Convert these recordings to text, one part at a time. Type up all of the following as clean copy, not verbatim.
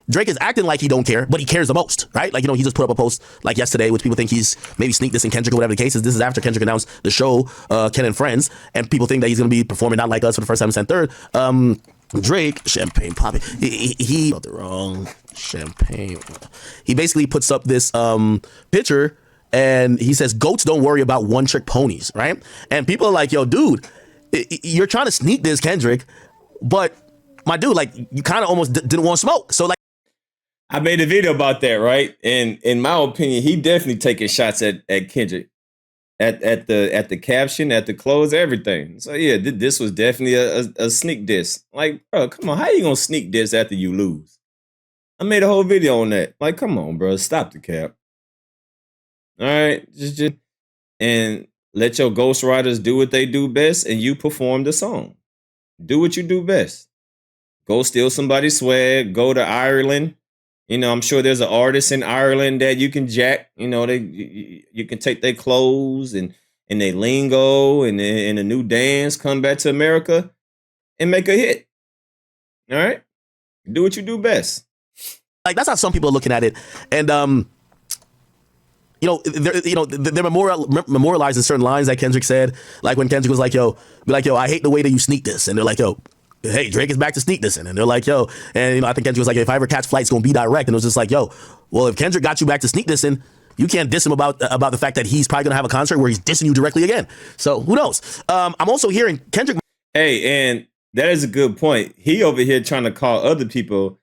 Drake is acting like he don't care, but he cares the most, right? Like, he just put up a post like yesterday, which people think he's maybe sneak dissing Kendrick or whatever the case is. This is after Kendrick announced the show, Ken and Friends, and people think that he's going to be performing Not Like Us for the first time in Sent Third. Drake, champagne poppy. He got the wrong champagne. He basically puts up this picture and he says, "Goats don't worry about one-trick ponies," right? And people are like, "Yo, dude, you're trying to sneak this Kendrick, but my dude, like, you kind of almost didn't want to smoke." So, like, I made a video about that, right? And in my opinion, he definitely taking shots at Kendrick, at the caption, at the close, everything. So yeah, this was definitely a sneak diss. Like, bro, come on, how you gonna sneak diss after you lose? I made a whole video on that. Like, come on, bro, stop the cap. All right, just and let your ghostwriters do what they do best, and you perform the song. Do what you do best. Go steal somebody's swag. Go to Ireland. I'm sure there's an artist in Ireland that you can jack. You can take their clothes and their lingo and a new dance, come back to America and make a hit. All right? Do what you do best. Like, that's how some people are looking at it. And, they're memorializing certain lines that Kendrick said. Like when Kendrick was like, yo, I hate the way that you sneak this. And they're like, yo, hey, Drake is back to sneak this in. And they're like, yo, and I think Kendrick was like, if I ever catch flight, it's gonna be direct. And it was just like, yo, well, if Kendrick got you back to sneak this in, you can't diss him about the fact that he's probably gonna have a concert where he's dissing you directly again. So who knows? I'm also hearing Kendrick. Hey, and that is a good point. He over here trying to call other people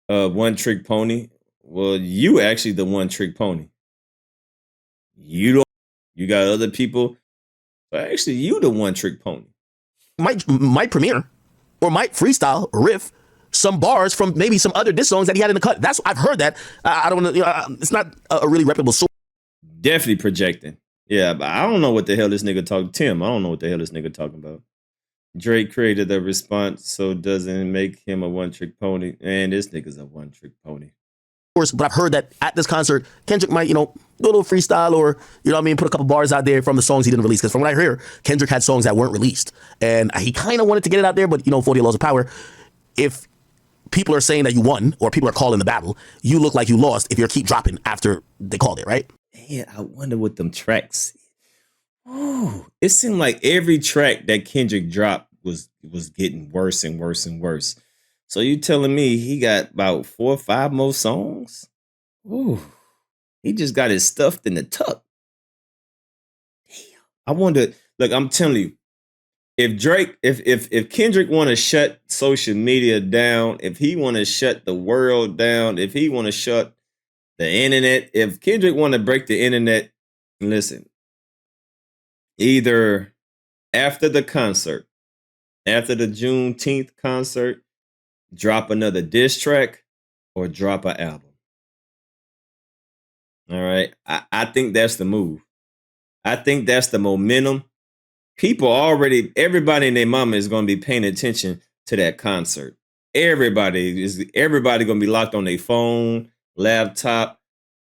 one trick pony. Well, you actually the one trick pony. You got other people, but actually you the one trick pony. Might premiere or might freestyle riff some bars from maybe some other diss songs that he had in the cut. I've heard that. I don't know. It's not a really reputable source. Definitely projecting. Yeah, but I don't know what the hell this nigga talking. Tim, I don't know what the hell this nigga talking about. Drake created a response, so doesn't make him a one trick pony. And this nigga's a one trick pony. But I've heard that at this concert, Kendrick might, do a little freestyle or, put a couple bars out there from the songs he didn't release. Because from what I hear, Kendrick had songs that weren't released. And he kind of wanted to get it out there, but, 40 laws of power. If people are saying that you won or people are calling the battle, you look like you lost if you keep dropping after they called it, right? Yeah, I wonder what them tracks. Oh, it seemed like every track that Kendrick dropped was getting worse and worse and worse. So you telling me he got about 4 or 5 more songs? Ooh, he just got his stuffed in the tuck. Damn. I wonder, look, I'm telling you, if Kendrick want to shut social media down, if he want to shut the world down, if he want to shut the internet, if Kendrick want to break the internet, listen, either after the concert, after the Juneteenth concert, drop another diss track or drop an album. All right. I think that's the move. I think that's the momentum. Everybody and their mama is going to be paying attention to that concert. Everybody going to be locked on their phone, laptop,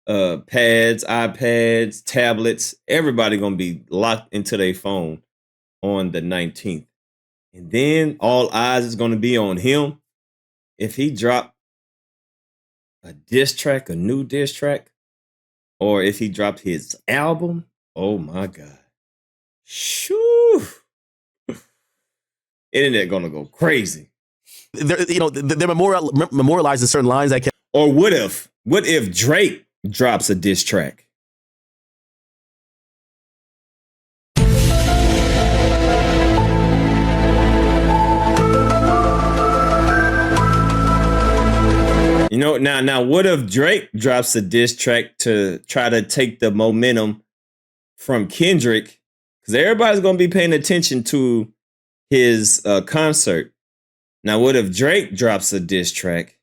pads, iPads, tablets. Everybody going to be locked into their phone on the 19th. And then all eyes is going to be on him. If he dropped a diss track, a new diss track, or if he dropped his album, oh my God. Shoo. Internet gonna go crazy. They're memorializing certain lines that can. Or what if Drake drops a diss track? Now what if Drake drops a diss track to try to take the momentum from Kendrick? Because everybody's going to be paying attention to his concert. Now, what if Drake drops a diss track?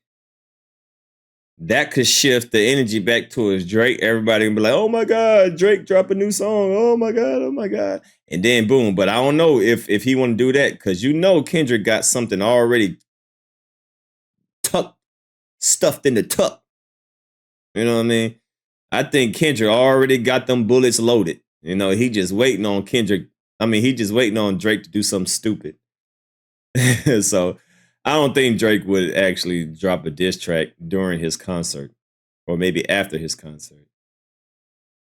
That could shift the energy back towards Drake. Everybody will be like, oh my God, Drake dropped a new song. Oh my God, oh my God. And then boom. But I don't know if he want to do that because Kendrick got something already stuffed in the tuck. You know what I mean? I think Kendrick already got them bullets loaded. He just waiting on Kendrick. He just waiting on Drake to do something stupid. So I don't think Drake would actually drop a diss track during his concert, or maybe after his concert,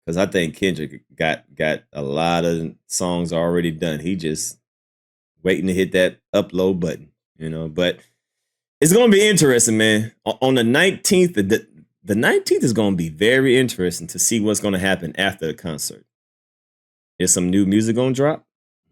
because I think Kendrick got a lot of songs already done. He just waiting to hit that upload button, But it's gonna be interesting, man. On the 19th, the 19th is gonna be very interesting to see what's gonna happen after the concert. Is some new music gonna drop?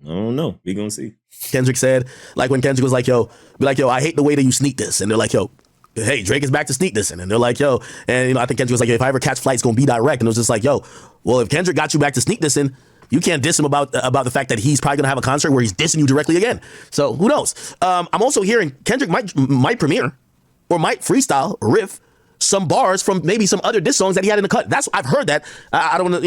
I don't know. We gonna see. Kendrick said, like when Kendrick was like, yo, be like, yo, I hate the way that you sneak this. And they're like, yo, hey, Drake is back to sneak this. And they're like, yo, and I think Kendrick was like, if I ever catch flight, it's gonna be direct. And it was just like, yo, well, if Kendrick got you back to sneak this in, you can't diss him about the fact that he's probably gonna have a concert where he's dissing you directly again. So who knows? I'm also hearing Kendrick might premiere or might freestyle or riff some bars from maybe some other diss songs that he had in the cut. I've heard that. I don't know.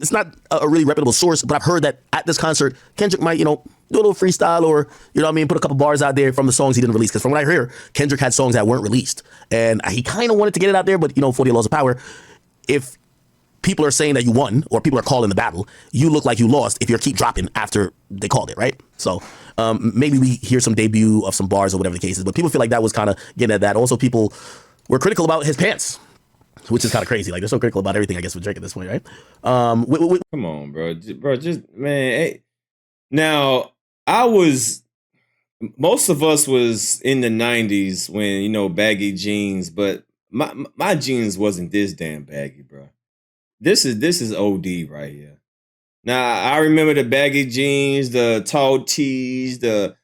It's not a really reputable source, but I've heard that at this concert, Kendrick might, do a little freestyle or, put a couple bars out there from the songs he didn't release. Because from what I hear, Kendrick had songs that weren't released. And he kind of wanted to get it out there, but, 40 laws of power. If people are saying that you won or people are calling the battle, you look like you lost if you keep dropping after they called it, right? So maybe we hear some debut of some bars or whatever the case is. But people feel like that was kind of getting at that. Also, people were critical about his pants, which is kind of crazy. Like, they're so critical about everything, I guess, with Drake at this point, right? Come on, bro. Just, man. Hey. Now, most of us was in the 90s when, baggy jeans, but my jeans wasn't this damn baggy, bro. This is OD right here. Now, I remember the baggy jeans, the tall tees, the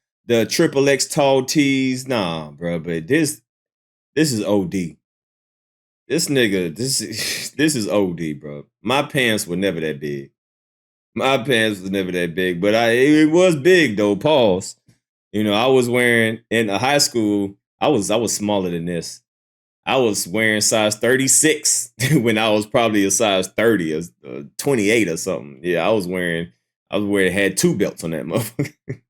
triple X tall tees. Nah, bro, but this is OD. This nigga, this is OD, bro. My pants were never that big. But it was big though. Pause. I was wearing in high school. I was smaller than this. I was wearing size 36 when I was probably a size 30 or 28 or something. Yeah, I was wearing had two belts on that motherfucker.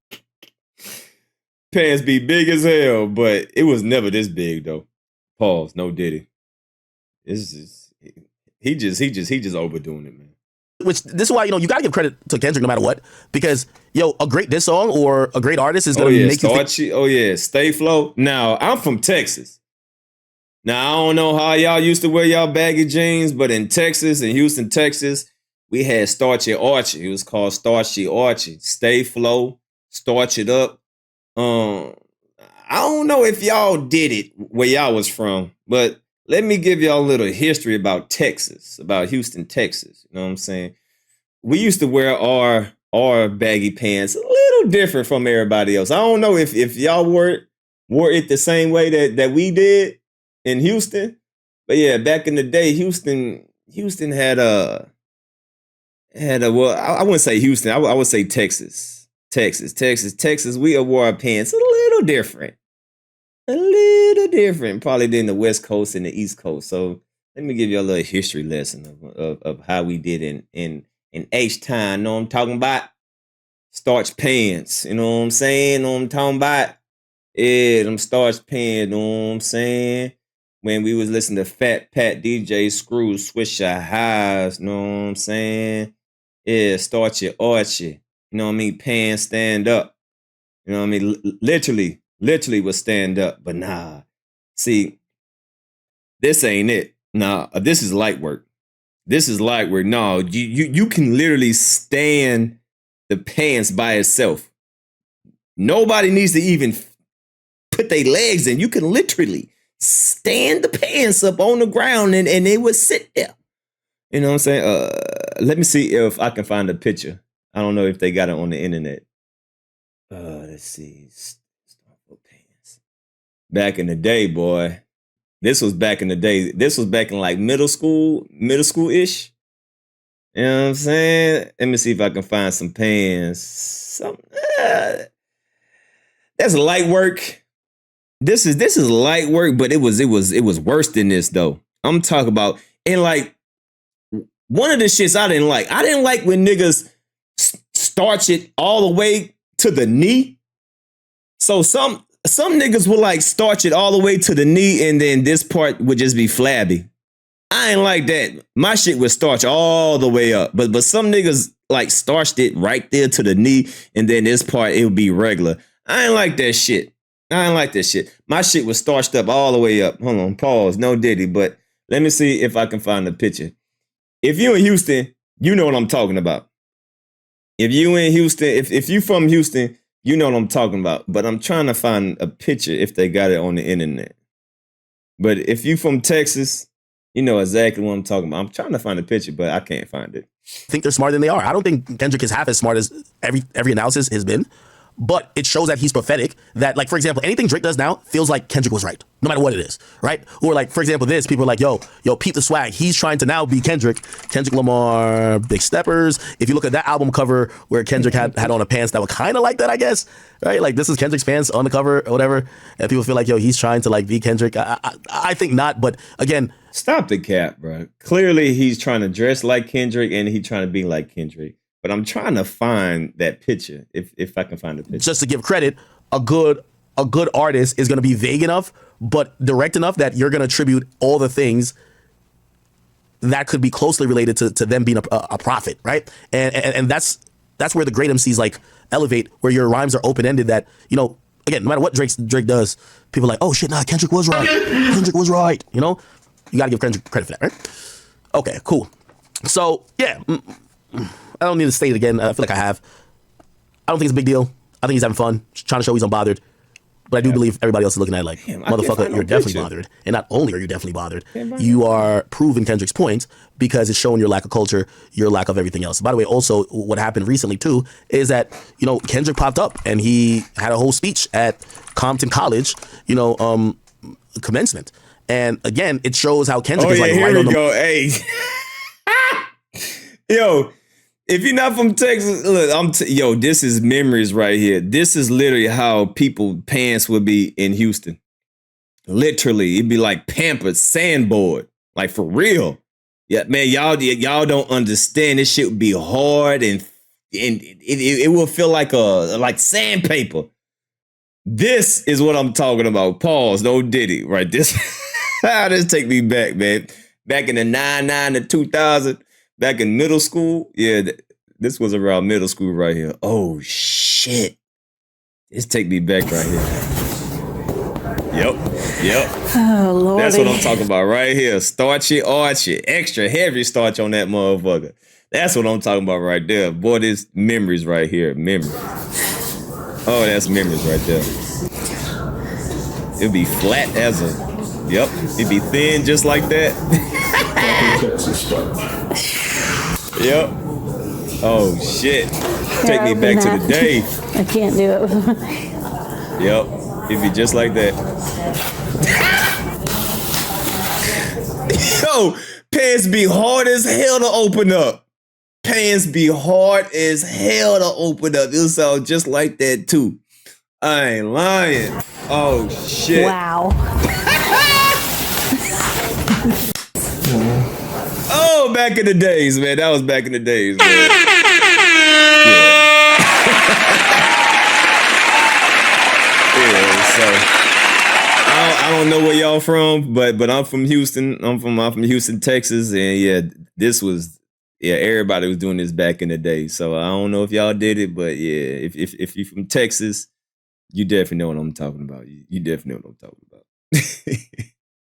Pants be big as hell, but it was never this big though. Pause. No Diddy. It's just he just overdoing it, man. Which this is why you gotta give credit to Kendrick no matter what, because a great diss song or a great artist is gonna make you think. Stay flow. Now I'm from Texas. Now I don't know how y'all used to wear y'all baggy jeans, but in Texas, in Houston, Texas, we had Starchy Archie. It was called Starchy Archie. Stay flow, starch it up. I don't know if y'all did it where y'all was from, but let me give y'all a little history about Texas, about Houston, Texas. You know what I'm saying? We used to wear our baggy pants a little different from everybody else. I don't know if y'all wore it the same way that we did in Houston. But yeah, back in the day, Houston had a well, I wouldn't say Houston, I would say Texas. Texas, we wore our pants a little different. Probably than the West Coast and the East Coast. So let me give you a little history lesson of how we did in H-Time. Know what I'm talking about? Starch pants. You know what I'm saying? Know what I'm talking about? Yeah, them starch pants. Know what I'm saying? When we was listening to Fat Pat, DJ Screw, Swisher Highs. Know what I'm saying? Yeah, starchy Archie. You know what I mean? Pants stand up. You know what I mean? Literally would stand up, but nah. See, this ain't it. Nah, this is light work. No, you can literally stand the pants by itself. Nobody needs to even put their legs in. You can literally stand the pants up on the ground and they would sit there. You know what I'm saying? Let me see if I can find a picture. I don't know if they got it on the internet. Let's see. Back in the day, boy. This was back in the day. This was back in like middle school-ish. You know what I'm saying? Let me see if I can find some pants. That's light work. This is light work, but it was worse than this though. I'm talking about, and like one of the shits I didn't like. I didn't like when niggas starch it all the way to the knee. So some niggas would like starch it all the way to the knee and then this part would just be flabby. I ain't like that. My shit would starch all the way up. But some niggas like starched it right there to the knee and then this part it would be regular. I ain't like that shit. I ain't like that shit. My shit was starched up all the way up. Hold on, pause. No Diddy, but let me see if I can find the picture. If you in Houston, you know what I'm talking about. If you in Houston, if you from Houston, you know what I'm talking about. But I'm trying to find a picture if they got it on the internet. But if you from Texas, you know exactly what I'm talking about. I'm trying to find a picture, but I can't find it. Think they're smarter than they are. I don't think Kendrick is half as smart as every analysis has been, but it shows that he's prophetic. That, like, for example, anything Drake does now feels like Kendrick was right, no matter what it is, right? Or like, for example, this, people are like, yo, peep the swag. He's trying to now be Kendrick Lamar, Big Steppers. If you look at that album cover where Kendrick had on a pants that were kind of like that, I guess, right? Like, this is Kendrick's pants on the cover or whatever, and people feel like, yo, he's trying to like be Kendrick. I think not, but again, stop the cap, bro. Clearly, he's trying to dress like Kendrick and he's trying to be like Kendrick. But I'm trying to find that picture, if I can find the picture. Just to give credit, a good artist is going to be vague enough, but direct enough that you're going to attribute all the things that could be closely related to them being a prophet, right? And that's where the great MCs like elevate, where your rhymes are open ended. That, you know, again, no matter what Drake does, people are like, oh shit, nah, Kendrick was right. Kendrick was right. You know, you got to give Kendrick credit for that, right? Okay, cool. So yeah. I don't need to state it again. I feel like I have. I don't think it's a big deal. I think he's having fun, just trying to show he's unbothered. But I do believe everybody else is looking at it like, motherfucker, you're definitely bothered. And not only are you definitely bothered, you are proving Kendrick's point because it's showing your lack of culture, your lack of everything else. By the way, also, what happened recently, too, is that, you know, Kendrick popped up and he had a whole speech at Compton College, you know, commencement. And again, it shows how Kendrick is like here right we on the... go. Hey. Yo. If you're not from Texas, look, this is memories right here. This is literally how people pants would be in Houston. Literally, it'd be like pampered sandboard, like for real. Yeah, man, y'all don't understand. This shit would be hard and it will feel like sandpaper. This is what I'm talking about. Pause, no Diddy, right? This take me back, man. Back in the 99 to 2000. Back in middle school, yeah, this was around middle school right here. Oh, shit. This take me back right here. Yep. Oh, Lord. That's what I'm talking about right here. Starchy, archy, extra heavy starch on that motherfucker. That's what I'm talking about right there. Boy, this memories right here. Memories. Oh, that's memories right there. It'd be flat as a... Yep. It'd be thin just like that. Yep. Oh shit. Take me back to the day. I can't do it. Yep. It'd be just like that. Yo, pants be hard as hell to open up. Pants be hard as hell to open up. It'll sound just like that too. I ain't lying. Oh shit. Wow. Oh, back in the days, man. That was back in the days, man. Yeah. Yeah, so I don't know where y'all from, but I'm from Houston. I'm from Houston, Texas, and yeah, everybody was doing this back in the day. So I don't know if y'all did it, but yeah, if you're from Texas, you definitely know what I'm talking about. You definitely know what I'm talking about.